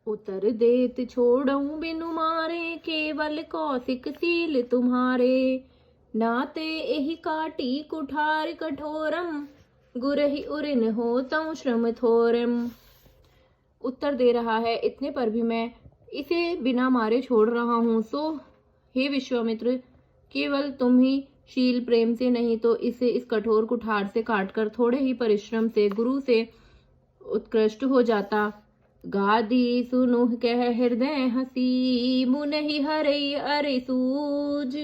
उतर देत छोड़ऊं बिनु मारे, केवल कौशिक सील तुम्हारे। नाते एहि काटी कुठार कठोरम, गुरहि उरिन हो तऊ श्रम थोरम। उत्तर दे रहा है, इतने पर भी मैं इसे बिना मारे छोड़ रहा हूँ। सो हे विश्वामित्र, केवल तुम ही शील प्रेम से नहीं तो इसे इस कठोर कुठार से काटकर थोड़े ही परिश्रम से गुरु से उत्कृष्ट हो जाता। गादी सुनु कह हृदय हसी, मुनहि हरई अरे सूज।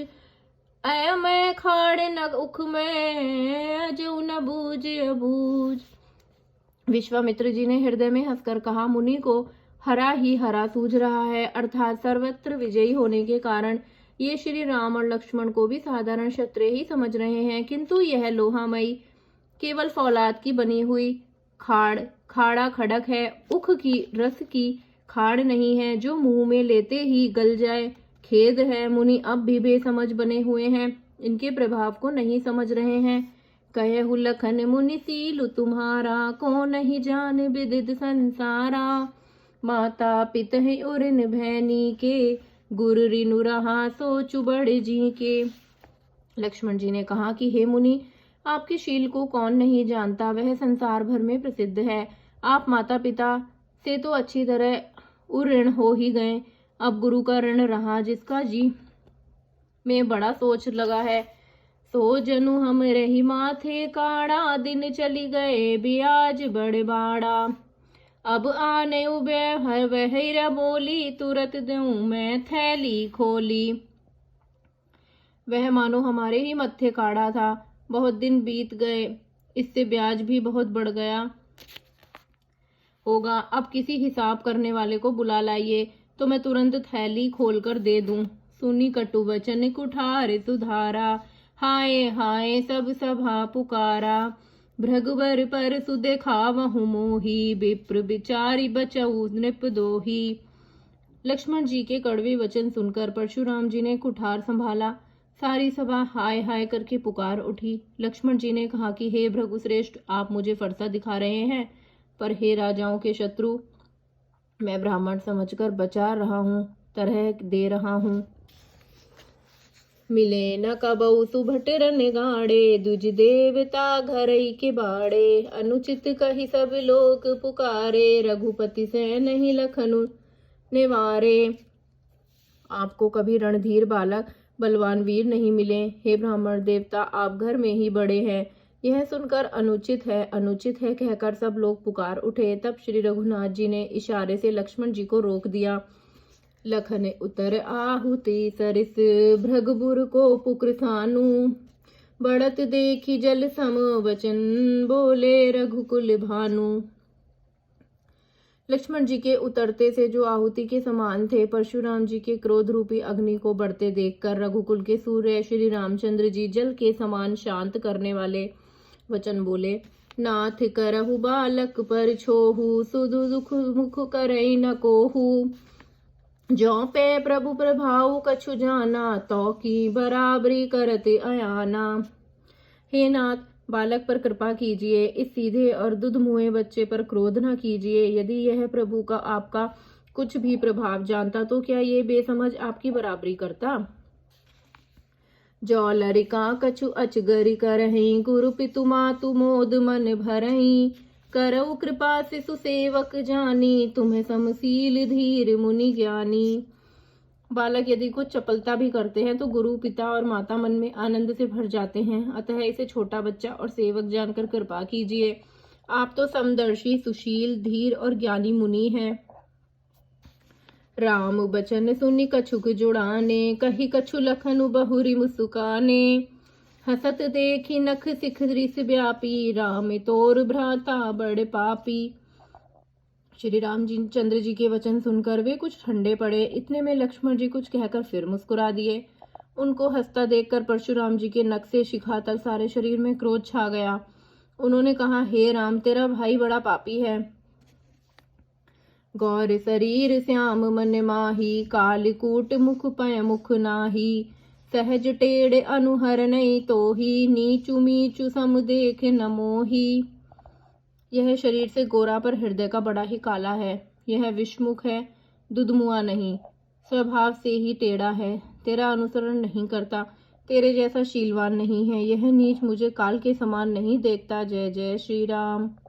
ऐ मैं खाड़ न उख में, अजू न बूझ अबूझ। विश्वामित्र जी ने हृदय में हंसकर कहा, मुनि को हरा ही हरा सूझ रहा है, अर्थात सर्वत्र विजयी होने के कारण ये श्री राम और लक्ष्मण को भी साधारण क्षत्रिय ही समझ रहे हैं, किंतु यह लोहामयी केवल फौलाद की बनी हुई खाड़ा खड़क है, उख की रस की खाड़ नहीं है जो मुंह में लेते ही गल जाए। खेद है, मुनि अब भी बेसमझ बने हुए हैं, इनके प्रभाव को नहीं समझ रहे हैं। कहु लखन मुनि सीलु तुम्हारा, को नहीं जान विदित संसारा। माता पितहि उरिन भैनी के, गुरु रिनु रहा सोचु बड़े जी के। लक्ष्मण जी ने कहा कि हे मुनि, आपके शील को कौन नहीं जानता, वह संसार भर में प्रसिद्ध है। आप माता पिता से तो अच्छी तरह उऋण हो ही गए, अब गुरु का ऋण रहा जिसका जी में बड़ा सोच लगा है। सो जनु हम रही माथे काड़ा, दिन चली गए ब्याज बड़ बाड़ा। अब आने उबे हर वहीरा बोली, तुरत दूं मैं थैली खोली। वह मानो हमारे ही मत्थे काढ़ा था, बहुत दिन बीत गए, इससे ब्याज भी बहुत बढ़ गया होगा। अब किसी हिसाब करने वाले को बुला लाइए तो मैं तुरंत थैली खोलकर दे दूं। सुनी कटु वचन कुठार सुधारा, हाय हाय सब सभा पुकारा। भृगुवर पर सुदेखावहु मोही, विप्र बिचारी बचऊ नृप दोही। लक्ष्मण जी के कड़वे वचन सुनकर परशुराम जी ने कुठार संभाला। सारी सभा हाय हाय करके पुकार उठी। लक्ष्मण जी ने कहा कि हे भृगुश्रेष्ठ, आप मुझे फरसा दिखा रहे हैं, पर हे राजाओं के शत्रु, मैं ब्राह्मण समझकर बचा रहा हूँ, तरह दे रहा हूँ। मिले न कबऊ सुभट रन गाड़े, दुज देवता घरई के बाड़े। अनुचित कही सब लोग पुकारे, रघुपति से नहीं लखनु निवारे। आपको कभी रणधीर बालक बलवान वीर नहीं मिले। हे ब्राह्मण देवता, आप घर में ही बड़े हैं। यह सुनकर अनुचित है कहकर सब लोग पुकार उठे। तब श्री रघुनाथ जी ने इशारे से लक्ष्मण जी को रोक दिया। लखन उतर आहुति सरिस, भृगुपुर को पुकृसानु। बढ़त देखी जल सम वचन, बोले रघुकुल भानु। लक्ष्मण जी के उतरते से जो आहुति के समान थे, परशुराम जी के क्रोध रूपी अग्नि को बढ़ते देखकर रघुकुल के सूर्य श्री रामचंद्र जी जल के समान शांत करने वाले वचन बोले। नाथ करहु बालक पर छोहु, सुधु दुख मुख करई न कोहु। ज्यों पे प्रभु प्रभाव कछु जाना, तो की बराबरी करते अयाना। हे नाथ, बालक पर कृपा कीजिए, इस सीधे और दुध मुहे बच्चे पर क्रोध न कीजिए। यदि यह प्रभु का आपका कुछ भी प्रभाव जानता तो क्या ये बेसमझ आपकी बराबरी करता। जो लरिका कछु अचगरी करहीं, गुरु पितु मातु मोद मन भरहीं। करऊ कृपा से सुसेवक जानी, तुम्हें समशील धीर मुनि ज्ञानी। बालक यदि कुछ चपलता भी करते हैं तो गुरु पिता और माता मन में आनंद से भर जाते हैं, अतः इसे छोटा बच्चा और सेवक जानकर कृपा कीजिए। आप तो समदर्शी, सुशील, धीर और ज्ञानी मुनि हैं। राम बचन सुनि कछुक जुड़ाने, कही कछु लखनु बहुरी मुस्काने। हसत देखी नख सिख दृश व्यापी, राम तोर भ्राता बड़ पापी। श्री राम जी चंद्र जी के वचन सुनकर वे कुछ ठंडे पड़े। इतने में लक्ष्मण जी कुछ कहकर फिर मुस्कुरा दिए। उनको हंसता देखकर परशुराम जी के नख से शिखा तक सारे शरीर में क्रोध छा गया। उन्होंने कहा, हे राम, तेरा भाई बड़ा पापी है। गौर शरीर श्याम मन माही, कालकूट मुख पय मुख नाही। सहज टेढ़ अनुहर नहीं तोही, नीचु मीचु सम देख न मोही। यह शरीर से गोरा पर हृदय का बड़ा ही काला है। यह विषमुख है, दुधमुआ नहीं, स्वभाव से ही टेढ़ा है, तेरा अनुसरण नहीं करता, तेरे जैसा शीलवान नहीं है, यह नीच मुझे काल के समान नहीं देखता। जय जय श्री राम।